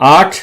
8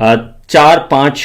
4-5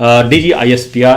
DGISPR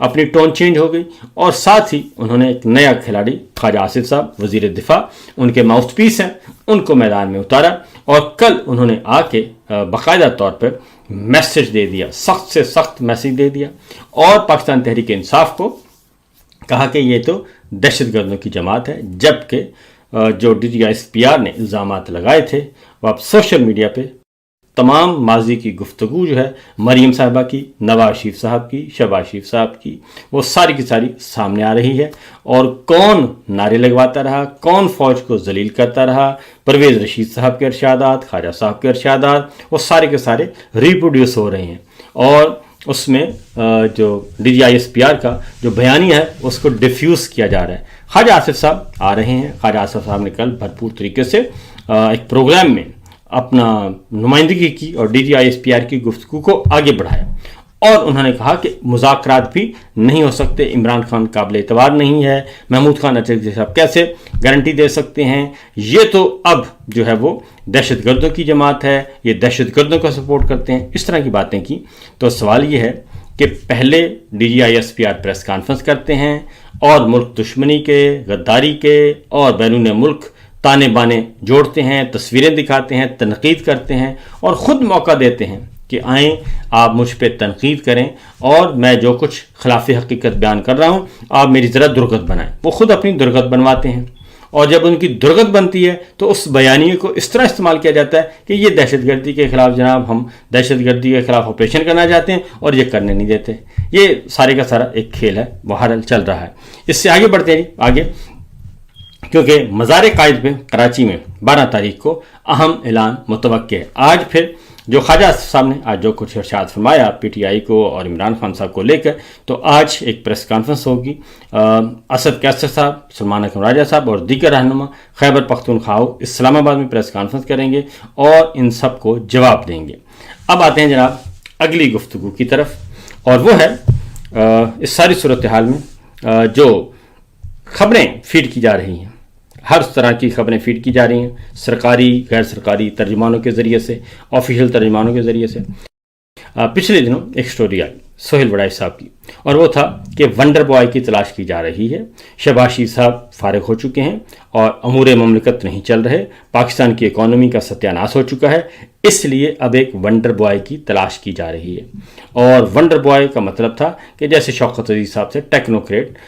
اپنی tone change ہو گئی اور ساتھ ہی انہوں نے ایک نیا کھلاڑی خواجہ آصف صاحب وزیر دفاع ان کے ماؤتھ پیس ہیں ان کو میدان میں اتارا اور کل انہوں نے آ کے باقاعدہ طور پر میسج دے دیا، سخت سے سخت میسج دے دیا اور پاکستان تحریک انصاف کو کہا کہ یہ تو دہشت گردوں کی جماعت ہے، جبکہ جو DGISPR نے الزامات لگائے تھے وہ اب سوشل میڈیا پہ تمام ماضی کی گفتگو جو ہے مریم صاحبہ کی، نواز شریف صاحب کی، شہباز شریف صاحب کی، وہ ساری کی ساری سامنے آ رہی ہے اور کون نعرے لگواتا رہا، کون فوج کو ذلیل کرتا رہا، پرویز رشید صاحب کے ارشادات، خواجہ صاحب کے ارشادات، وہ سارے کے سارے ریپروڈیوس ہو رہے ہیں اور اس میں جو DGISPR کا جو بیانیہ ہے اس کو ڈیفیوز کیا جا رہا ہے۔ خواجہ آصف صاحب آ رہے ہیں، خواجہ آصف صاحب نے کل بھرپور طریقے سے ایک پروگرام میں اپنا نمائندگی کی اور DGISPR کی گفتگو کو آگے بڑھایا اور انہوں نے کہا کہ مذاکرات بھی نہیں ہو سکتے، عمران خان قابل اعتبار نہیں ہے، محمود خان اچھے صاحب کیسے گارنٹی دے سکتے ہیں، یہ تو اب جو ہے وہ دہشت گردوں کی جماعت ہے، یہ دہشت گردوں کو سپورٹ کرتے ہیں، اس طرح کی باتیں کی۔ تو سوال یہ ہے کہ پہلے DGISPR پریس کانفرنس کرتے ہیں اور ملک دشمنی کے، غداری کے اور بیرون ملک تانے بانے جوڑتے ہیں، تصویریں دکھاتے ہیں، تنقید کرتے ہیں اور خود موقع دیتے ہیں کہ آئیں آپ مجھ پہ تنقید کریں اور میں جو کچھ خلاف حقیقت بیان کر رہا ہوں آپ میری ذرا درگت بنائیں۔ وہ خود اپنی درگت بنواتے ہیں اور جب ان کی درگت بنتی ہے تو اس بیانیے کو اس طرح استعمال کیا جاتا ہے کہ یہ دہشت گردی کے خلاف، جناب ہم دہشت گردی کے خلاف آپریشن کرنا چاہتے ہیں اور یہ کرنے نہیں دیتے۔ یہ سارے کا سارا ایک کھیل ہے، بہرحال چل رہا ہے۔ اس سے آگے بڑھتے ہیں آگے، کیونکہ مزار قائد پہ کراچی میں 12 تاریخ کو اہم اعلان متوقع ہے۔ آج پھر جو خواجہ صاحب نے آج جو کچھ ارشاد فرمایا PTI کو اور عمران خان صاحب کو لے کر، تو آج ایک پریس کانفرنس ہوگی۔ اسد کیسر صاحب، سلمان اکرم راجہ صاحب اور دیگر رہنما خیبر پختونخوا اسلام آباد میں پریس کانفرنس کریں گے اور ان سب کو جواب دیں گے۔ اب آتے ہیں جناب اگلی گفتگو کی طرف، اور وہ ہے اس ساری صورتحال میں جو خبریں فیڈ کی جا رہی ہیں، ہر طرح کی خبریں فیڈ کی جا رہی ہیں، سرکاری غیر سرکاری ترجمانوں کے ذریعے سے، آفیشیل ترجمانوں کے ذریعے سے۔ پچھلے دنوں ایک سٹوری آئی سہیل وڑائی صاحب کی، اور وہ تھا کہ ونڈر بوائے کی تلاش کی جا رہی ہے۔ شہباز شریف صاحب فارغ ہو چکے ہیں اور امور مملکت نہیں چل رہے، پاکستان کی اکانومی کا ستیاناش ہو چکا ہے، اس لیے اب ایک ونڈر بوائے کی تلاش کی جا رہی ہے۔ اور ونڈر بوائے کا مطلب تھا کہ جیسے شوکت عزیز صاحب سے ٹیکنوکریٹ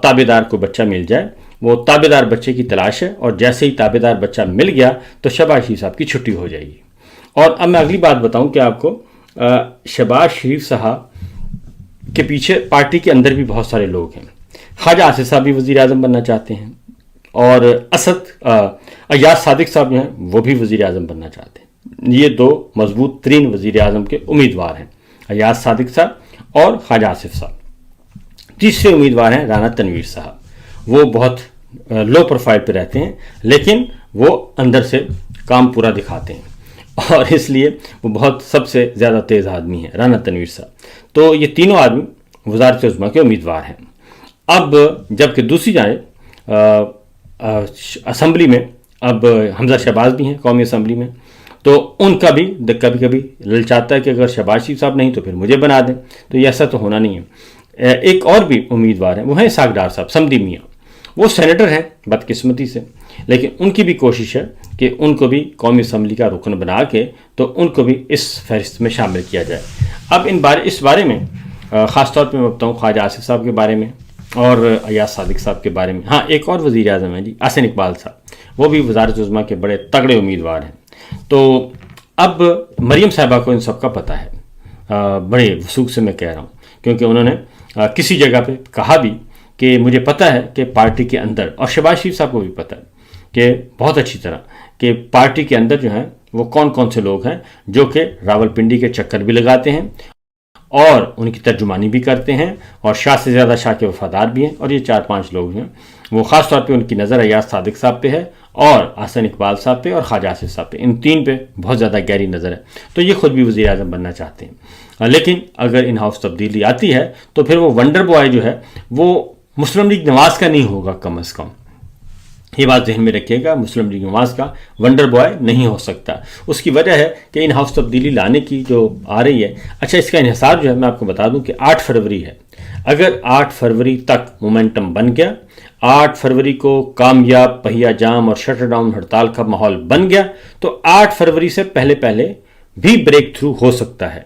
تابع دار کو بچہ مل جائے، وہ تابع دار بچے کی تلاش ہے، اور جیسے ہی تابع دار بچہ مل گیا تو شہباز شریف صاحب کی چھٹی ہو جائے گی۔ اور اب میں اگلی بات بتاؤں کہ آپ کو شہباز شریف صاحب کے پیچھے پارٹی کے اندر بھی بہت سارے لوگ ہیں۔ خواجہ آصف صاحب بھی وزیر اعظم بننا چاہتے ہیں اور ایاز صادق صاحب جو ہیں وہ بھی وزیر اعظم بننا چاہتے ہیں۔ یہ دو مضبوط ترین وزیر اعظم کے امیدوار ہیں، ایاز صادق صاحب اور خواجہ آصف صاحب۔ تیسرے امیدوار ہیں رانا تنویر صاحب، وہ بہت لو پروفائل پہ رہتے ہیں لیکن وہ اندر سے کام پورا دکھاتے ہیں، اور اس لیے وہ بہت سب سے زیادہ تیز آدمی ہیں رانا تنویر صاحب۔ تو یہ تینوں آدمی وزارت عظمیٰ کے امیدوار ہیں۔ اب جبکہ دوسری جانب اسمبلی میں اب حمزہ شہباز بھی ہیں قومی اسمبلی میں، تو ان کا بھی کبھی کبھی للچاتا ہے کہ اگر شہباز شریف صاحب نہیں تو پھر مجھے بنا دیں، تو یہ ایسا تو ہونا نہیں ہے۔ ایک اور بھی امیدوار ہیں، وہ ہیں اسحاق ڈار صاحب، سمدی میاں، وہ سینیٹر ہیں بدقسمتی سے، لیکن ان کی بھی کوشش ہے کہ ان کو بھی قومی اسمبلی کا رکن بنا کے تو ان کو بھی اس فہرست میں شامل کیا جائے۔ اب اس بارے میں خاص طور پہ میں بتاؤں خواجہ آصف صاحب کے بارے میں اور ایاز صادق صاحب کے بارے میں۔ ہاں، ایک اور وزیر اعظم ہیں جی، احسن اقبال صاحب، وہ بھی وزارت عظمیٰ کے بڑے تگڑے امیدوار ہیں۔ تو اب مریم صاحبہ کو ان سب کا پتہ ہے، بڑے وثوق سے میں کہہ رہا ہوں، کیونکہ انہوں نے کسی جگہ پہ کہا بھی کہ مجھے پتہ ہے کہ پارٹی کے اندر، اور شہباز شریف صاحب کو بھی پتہ ہے کہ بہت اچھی طرح کہ پارٹی کے اندر جو ہیں وہ کون کون سے لوگ ہیں جو کہ راولپنڈی کے چکر بھی لگاتے ہیں اور ان کی ترجمانی بھی کرتے ہیں اور شاہ سے زیادہ شاہ کے وفادار بھی ہیں، اور یہ 4-5 لوگ ہیں، وہ خاص طور پہ ان کی نظر ایاز صادق صاحب پہ ہے اور احسن اقبال صاحب پہ اور خواجہ آصف صاحب پہ، ان تین پہ بہت زیادہ گہری نظر ہے۔ تو یہ خود بھی وزیر اعظم بننا چاہتے ہیں، لیکن اگر ان ہاؤس تبدیلی آتی ہے تو پھر وہ ونڈر بوائے جو ہے وہ مسلم لیگ نواز کا نہیں ہوگا، کم از کم یہ بات ذہن میں رکھیے گا، مسلم لیگ نواز کا ونڈر بوائے نہیں ہو سکتا۔ اس کی وجہ ہے کہ ان ہاؤس تبدیلی لانے کی جو آ رہی ہے، اچھا اس کا انحصار جو ہے میں آپ کو بتا دوں کہ 8 فروری ہے۔ اگر 8 فروری تک مومنٹم بن گیا، 8 فروری کو کامیاب پہیا جام اور شٹر ڈاؤن ہڑتال کا ماحول بن گیا، تو 8 فروری سے پہلے پہلے بھی بریک تھرو ہو سکتا ہے۔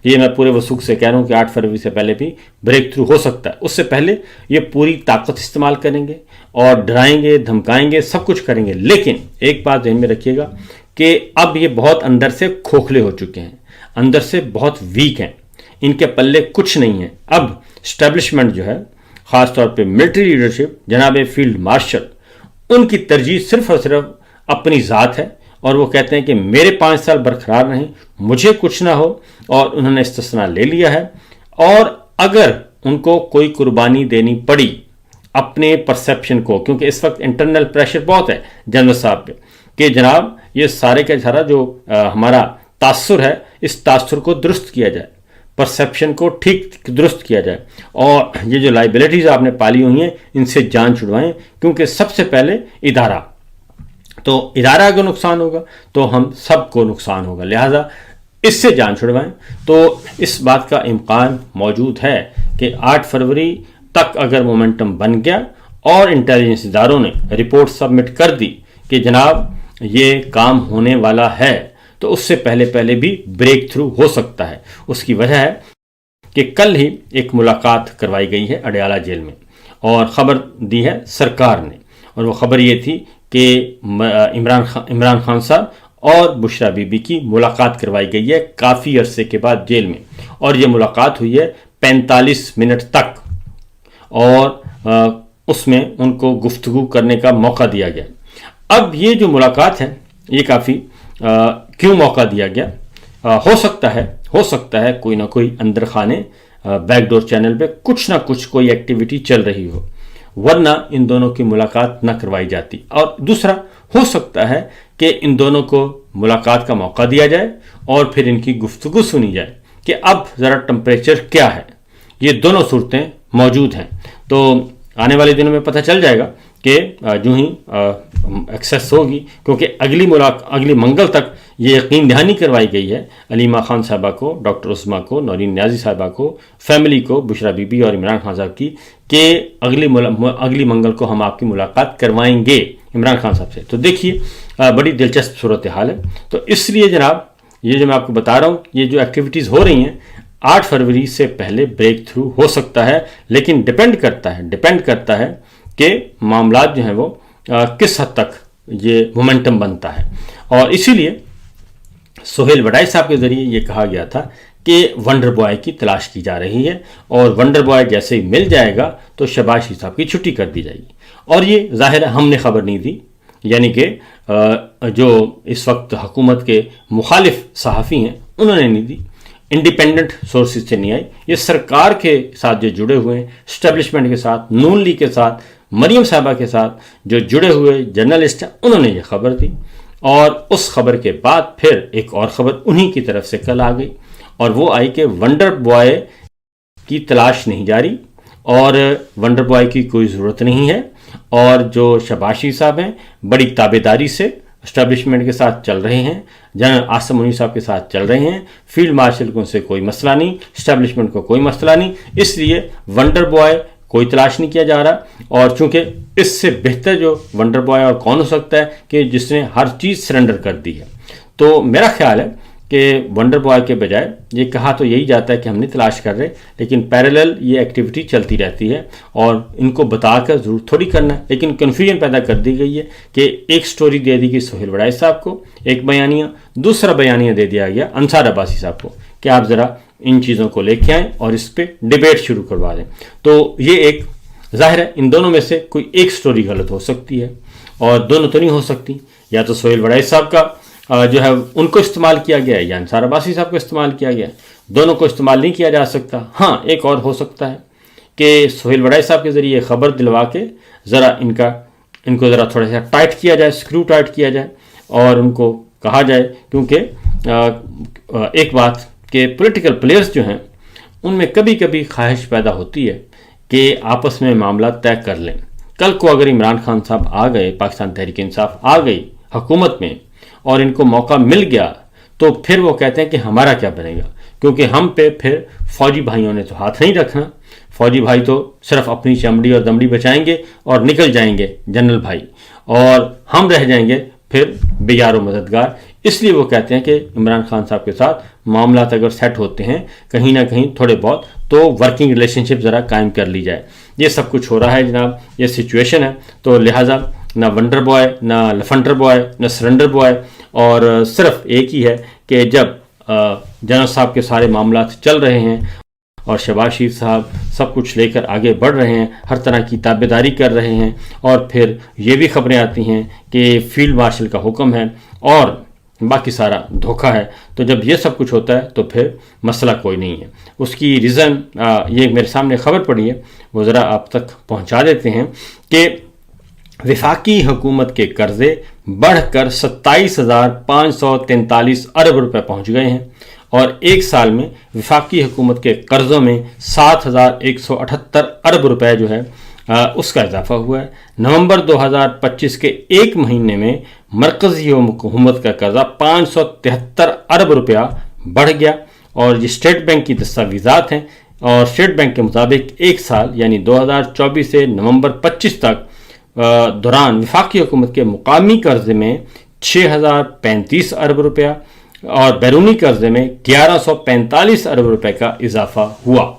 یہ میں پورے وثوق سے کہہ رہا ہوں کہ 8 فروری سے پہلے بھی بریک تھرو ہو سکتا ہے۔ اس سے پہلے یہ پوری طاقت استعمال کریں گے اور ڈرائیں گے، دھمکائیں گے، سب کچھ کریں گے۔ لیکن ایک بات ذہن میں رکھیے گا کہ اب یہ بہت اندر سے کھوکھلے ہو چکے ہیں، اندر سے بہت ویک ہیں، ان کے پلے کچھ نہیں ہے۔ اب اسٹیبلشمنٹ جو ہے، خاص طور پہ ملٹری لیڈرشپ، جناب فیلڈ مارشل، ان کی ترجیح صرف اور صرف اپنی ذات ہے، اور وہ کہتے ہیں کہ میرے 5 سال برقرار رہیں، مجھے کچھ نہ ہو، اور انہوں نے استثناء لے لیا ہے۔ اور اگر ان کو کوئی قربانی دینی پڑی اپنے پرسیپشن کو، کیونکہ اس وقت انٹرنل پریشر بہت ہے جنرل صاحب پہ کہ جناب یہ سارے کا سارا جو ہمارا تاثر ہے، اس تاثر کو درست کیا جائے، پرسیپشن کو ٹھیک درست کیا جائے، اور یہ جو لائبلٹیز آپ نے پالی ہوئی ہیں ان سے جان چھڑوائیں، کیونکہ سب سے پہلے ادارہ، تو ادارہ اگر نقصان ہوگا تو ہم سب کو نقصان ہوگا، لہذا اس سے جان چھڑوائیں۔ تو اس بات کا امکان موجود ہے کہ 8 فروری تک اگر مومنٹم بن گیا اور انٹیلیجنس اداروں نے رپورٹ سبمٹ کر دی کہ جناب یہ کام ہونے والا ہے، تو اس سے پہلے پہلے بھی بریک تھرو ہو سکتا ہے۔ اس کی وجہ ہے کہ کل ہی ایک ملاقات کروائی گئی ہے اڈیالہ جیل میں، اور خبر دی ہے سرکار نے، اور وہ خبر یہ تھی کہ عمران خان صاحب اور بشرا بی بی کی ملاقات کروائی گئی ہے کافی عرصے کے بعد جیل میں، اور یہ ملاقات ہوئی ہے 45 منٹ تک، اور اس میں ان کو گفتگو کرنے کا موقع دیا گیا۔ اب یہ جو ملاقات ہے یہ کافی کیوں موقع دیا گیا؟ ہو سکتا ہے کوئی نہ کوئی اندر خانے بیک ڈور چینل پہ کچھ نہ کچھ کوئی ایکٹیویٹی چل رہی ہو، ورنہ ان دونوں کی ملاقات نہ کروائی جاتی۔ اور دوسرا ہو سکتا ہے کہ ان دونوں کو ملاقات کا موقع دیا جائے اور پھر ان کی گفتگو سنی جائے کہ اب ذرا ٹمپریچر کیا ہے۔ یہ دونوں صورتیں موجود ہیں، تو آنے والے دنوں میں پتہ چل جائے گا کہ جو ہی ایکسیس ہوگی، کیونکہ اگلی منگل تک یہ یقین دہانی کروائی گئی ہے علیمہ خان صاحبہ کو، ڈاکٹر عثمہ کو، نورین نیازی صاحبہ کو، فیملی کو، بشرا بی بی اور عمران خان صاحب کی، کہ اگلی منگل کو ہم آپ کی ملاقات کروائیں گے عمران خان صاحب سے۔ تو دیکھیے بڑی دلچسپ صورتحال ہے۔ تو اس لیے جناب یہ جو میں آپ کو بتا رہا ہوں، یہ جو ایکٹیویٹیز ہو رہی ہیں 8 فروری سے پہلے بریک تھرو ہو سکتا ہے، لیکن ڈیپینڈ کرتا ہے کہ معاملات جو ہیں وہ کس حد تک یہ مومنٹم بنتا ہے۔ اور اسی لیے سہیل وڈائی صاحب کے ذریعے یہ کہا گیا تھا کہ ونڈر بوائے کی تلاش کی جا رہی ہے، اور ونڈر بوائے جیسے ہی مل جائے گا تو شہباز شریف صاحب کی چھٹی کر دی جائے گی۔ اور یہ ظاہر ہے ہم نے خبر نہیں دی، یعنی کہ جو اس وقت حکومت کے مخالف صحافی ہیں انہوں نے نہیں دی، انڈیپینڈنٹ سورسز سے نہیں آئی، یہ سرکار کے ساتھ جو جڑے ہوئے ہیں، اسٹیبلشمنٹ کے ساتھ، نون لیگ کے ساتھ، مریم صاحبہ کے ساتھ جو جڑے ہوئے جرنلسٹ ہیں، انہوں نے یہ خبر دی۔ اور اس خبر کے بعد پھر ایک اور خبر انہی کی طرف سے کل آ گئی، اور وہ آئی کہ ونڈر بوائے کی تلاش نہیں جاری، اور ونڈر بوائے کی کوئی ضرورت نہیں ہے، اور جو شہباز شریف صاحب ہیں بڑی تابعداری سے اسٹیبلشمنٹ کے ساتھ چل رہے ہیں، جنرل عاصم منیر صاحب کے ساتھ چل رہے ہیں، فیلڈ مارشل کو سے کوئی مسئلہ نہیں، اسٹیبلشمنٹ کو کوئی مسئلہ نہیں، اس لیے ونڈر بوائے کوئی تلاش نہیں کیا جا رہا۔ اور چونکہ اس سے بہتر جو ونڈر بوائے اور کون ہو سکتا ہے کہ جس نے ہر چیز سرنڈر کر دی ہے، تو میرا خیال ہے کہ ونڈر بوائے کے بجائے یہ کہا تو یہی جاتا ہے کہ ہم نہیں تلاش کر رہے، لیکن پیرالل یہ ایکٹیویٹی چلتی رہتی ہے، اور ان کو بتا کر ضرور تھوڑی کرنا ہے، لیکن کنفیوژن پیدا کر دی گئی ہے کہ ایک سٹوری دے دی گئی سہیل وڈائی صاحب کو ایک بیانیہ، دوسرا بیانیہ دے دیا گیا انصار عباسی صاحب کو کہ آپ ذرا ان چیزوں کو لے کے آئیں اور اس پہ ڈیبیٹ شروع کروا دیں۔ تو یہ ایک ظاہر ہے ان دونوں میں سے کوئی ایک سٹوری غلط ہو سکتی ہے، اور دونوں تو نہیں ہو سکتی، یا تو سہیل وڈائی صاحب کا جو ہے ان کو استعمال کیا گیا ہے یا انصار عباسی صاحب کو استعمال کیا گیا ہے، دونوں کو استعمال نہیں کیا جا سکتا۔ ہاں ایک اور ہو سکتا ہے کہ سہیل وڈائی صاحب کے ذریعے خبر دلوا کے ذرا ان کو ذرا تھوڑا سا ٹائٹ کیا جائے، اسکرو ٹائٹ کیا جائے، اور ان کو کہا جائے، کیونکہ ایک بات کہ پولیٹیکل پلیئرز جو ہیں ان میں کبھی کبھی خواہش پیدا ہوتی ہے کہ آپس میں معاملات طے کر لیں۔ کل کو اگر عمران خان صاحب آ گئے، پاکستان تحریک انصاف آ گئی حکومت میں، اور ان کو موقع مل گیا، تو پھر وہ کہتے ہیں کہ ہمارا کیا بنے گا، کیونکہ ہم پہ پھر فوجی بھائیوں نے تو ہاتھ نہیں رکھنا. فوجی بھائی تو صرف اپنی چمڑی اور دمڑی بچائیں گے اور نکل جائیں گے جنرل بھائی، اور ہم رہ جائیں گے پھر بے یار و مددگار. اس لیے وہ کہتے ہیں کہ عمران خان صاحب کے ساتھ معاملات اگر سیٹ ہوتے ہیں کہیں نہ کہیں تھوڑے بہت، تو ورکنگ ریلیشن شپ ذرا قائم کر لی جائے. یہ سب کچھ ہو رہا ہے جناب، یہ سچویشن ہے. تو لہٰذا نہ ونڈر بوائے، نہ لفنڈر بوائے، نہ سرنڈر بوائے، اور صرف ایک ہی ہے کہ جب جنرل صاحب کے سارے معاملات چل رہے ہیں اور شہباز شریف صاحب سب کچھ لے کر آگے بڑھ رہے ہیں، ہر طرح کی تابعداری کر رہے ہیں، اور پھر یہ بھی خبریں آتی ہیں کہ فیلڈ مارشل کا حکم ہے اور باقی سارا دھوکہ ہے، تو جب یہ سب کچھ ہوتا ہے تو پھر مسئلہ کوئی نہیں ہے. اس کی ریزن یہ میرے سامنے خبر پڑی ہے، وہ ذرا آپ تک پہنچا دیتے ہیں کہ وفاقی حکومت کے قرضے بڑھ کر 27,543 ارب روپے پہنچ گئے ہیں، اور ایک سال میں وفاقی حکومت کے قرضوں میں 7,178 ارب روپے جو ہے اس کا اضافہ ہوا ہے. نومبر 2025 کے ایک مہینے میں مرکزی حکومت کا قرضہ 573 ارب روپیہ بڑھ گیا، اور یہ اسٹیٹ بینک کی دستاویزات ہیں، اور اسٹیٹ بینک کے مطابق ایک سال یعنی 2024 سے نومبر 25 تک دوران وفاقی حکومت کے مقامی قرضے میں 6,035 ارب روپیہ اور بیرونی قرضے میں 1,145 ارب روپے کا اضافہ ہوا.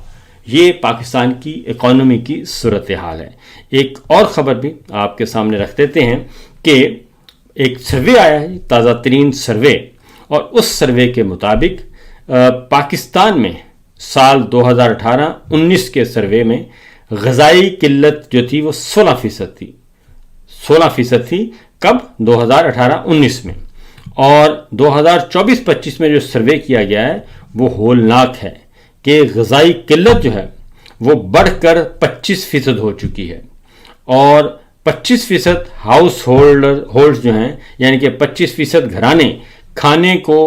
یہ پاکستان کی اکانومی کی صورتحال ہے. ایک اور خبر بھی آپ کے سامنے رکھ دیتے ہیں کہ ایک سروے آیا ہے، تازہ ترین سروے، اور اس سروے کے مطابق پاکستان میں سال 2018-19 کے سروے میں غذائی قلت جو تھی وہ 16% تھی. 16% تھی کب؟ 2018-19 میں. اور 2024-25 میں جو سروے کیا گیا ہے وہ ہولناک ہے کہ غذائی قلت جو ہے وہ بڑھ کر 25% ہو چکی ہے، اور 25% ہاؤس ہولڈ جو ہیں، یعنی کہ 25% گھرانے کھانے کو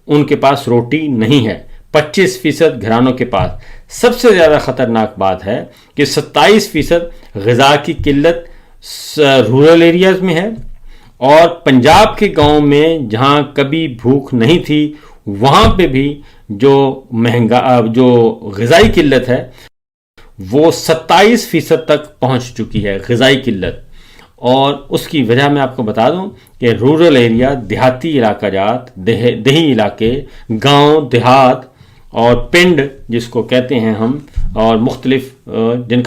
ان کے پاس روٹی نہیں ہے. 25% گھرانوں کے پاس. سب سے زیادہ خطرناک بات ہے کہ 27% غذا کی قلت رورل ایریاز میں ہے، اور پنجاب کے گاؤں میں جہاں کبھی بھوک نہیں تھی وہاں پہ بھی جو غذائی قلت ہے وہ 27% تک پہنچ چکی ہے غذائی قلت. اور اس کی وجہ میں آپ کو بتا دوں کہ رورل ایریا، دیہاتی علاقہ جات، دیہی علاقے، گاؤں دیہات اور پنڈ جس کو کہتے ہیں ہم، اور مختلف جن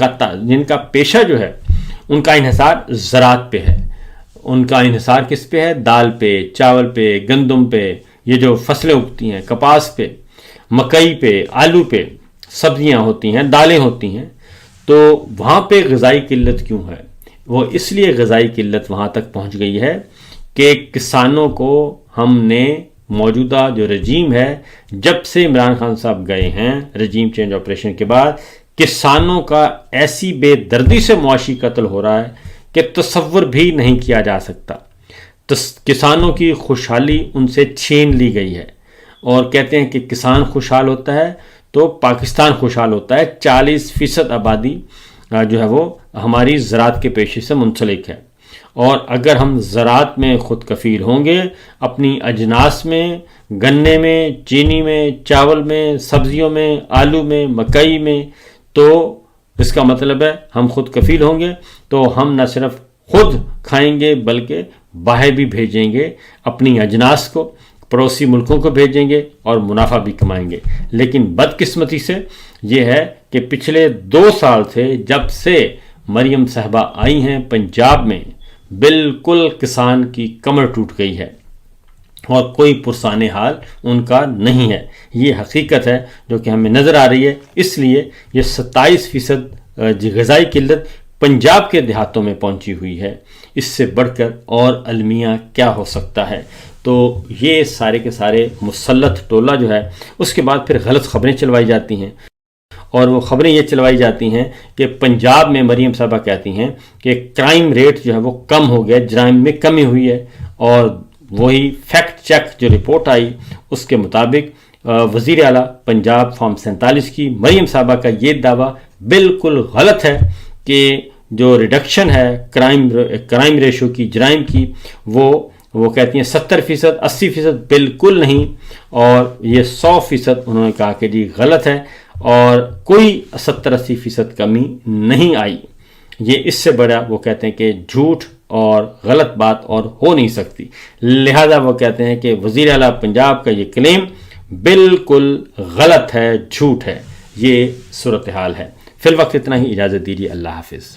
کا پیشہ جو ہے ان کا انحصار زراعت پہ ہے. ان کا انحصار کس پہ ہے؟ دال پہ، چاول پہ، گندم پہ، یہ جو فصلیں اگتی ہیں، کپاس پہ، مکئی پہ، آلو پہ، سبزیاں ہوتی ہیں، دالیں ہوتی ہیں. تو وہاں پہ غذائی قلت کیوں ہے؟ وہ اس لیے غذائی قلت وہاں تک پہنچ گئی ہے کہ کسانوں کو ہم نے موجودہ جو رجیم ہے، جب سے عمران خان صاحب گئے ہیں رجیم چینج آپریشن کے بعد، کسانوں کا ایسی بے دردی سے معاشی قتل ہو رہا ہے کہ تصور بھی نہیں کیا جا سکتا. کسانوں کی خوشحالی ان سے چھین لی گئی ہے، اور کہتے ہیں کہ کسان خوشحال ہوتا ہے تو پاکستان خوشحال ہوتا ہے. 40% آبادی جو ہے وہ ہماری زراعت کے پیشے سے منسلک ہے، اور اگر ہم زراعت میں خود کفیل ہوں گے، اپنی اجناس میں، گنے میں، چینی میں، چاول میں، سبزیوں میں، آلو میں، مکئی میں، تو اس کا مطلب ہے ہم خود کفیل ہوں گے تو ہم نہ صرف خود کھائیں گے بلکہ باہر بھی بھیجیں گے، اپنی اجناس کو پڑوسی ملکوں کو بھیجیں گے اور منافع بھی کمائیں گے. لیکن بدقسمتی سے یہ ہے کہ پچھلے 2 سال سے جب سے مریم صاحبہ آئی ہیں پنجاب میں، بالکل کسان کی کمر ٹوٹ گئی ہے اور کوئی پرسان حال ان کا نہیں ہے. یہ حقیقت ہے جو کہ ہمیں نظر آ رہی ہے. اس لیے یہ 27% غذائی قلت پنجاب کے دیہاتوں میں پہنچی ہوئی ہے. اس سے بڑھ کر اور المیہ کیا ہو سکتا ہے؟ تو یہ سارے کے سارے مسلط ٹولہ جو ہے، اس کے بعد پھر غلط خبریں چلوائی جاتی ہیں، اور وہ خبریں یہ چلوائی جاتی ہیں کہ پنجاب میں مریم صاحبہ کہتی ہیں کہ کرائم ریٹ جو ہے وہ کم ہو گیا، جرائم میں کمی ہوئی ہے. اور وہی فیکٹ چیک جو رپورٹ آئی اس کے مطابق وزیر اعلیٰ پنجاب فارم 47 کی مریم صاحبہ کا یہ دعویٰ بالکل غلط ہے کہ جو ریڈکشن ہے کرائم ریشو کی، جرائم کی، وہ وہ کہتی ہیں 70%، 80% بالکل نہیں، اور یہ 100% انہوں نے کہا کہ جی غلط ہے، اور کوئی 70-80% کمی نہیں آئی۔ یہ اس سے بڑا وہ کہتے ہیں کہ جھوٹ اور غلط بات اور ہو نہیں سکتی، لہذا وہ کہتے ہیں کہ وزیر اعلیٰ پنجاب کا یہ کلیم بالکل غلط ہے، جھوٹ ہے۔ یہ صورتحال ہے۔ فی الوقت اتنا ہی، اجازت دیجیے، اللہ حافظ۔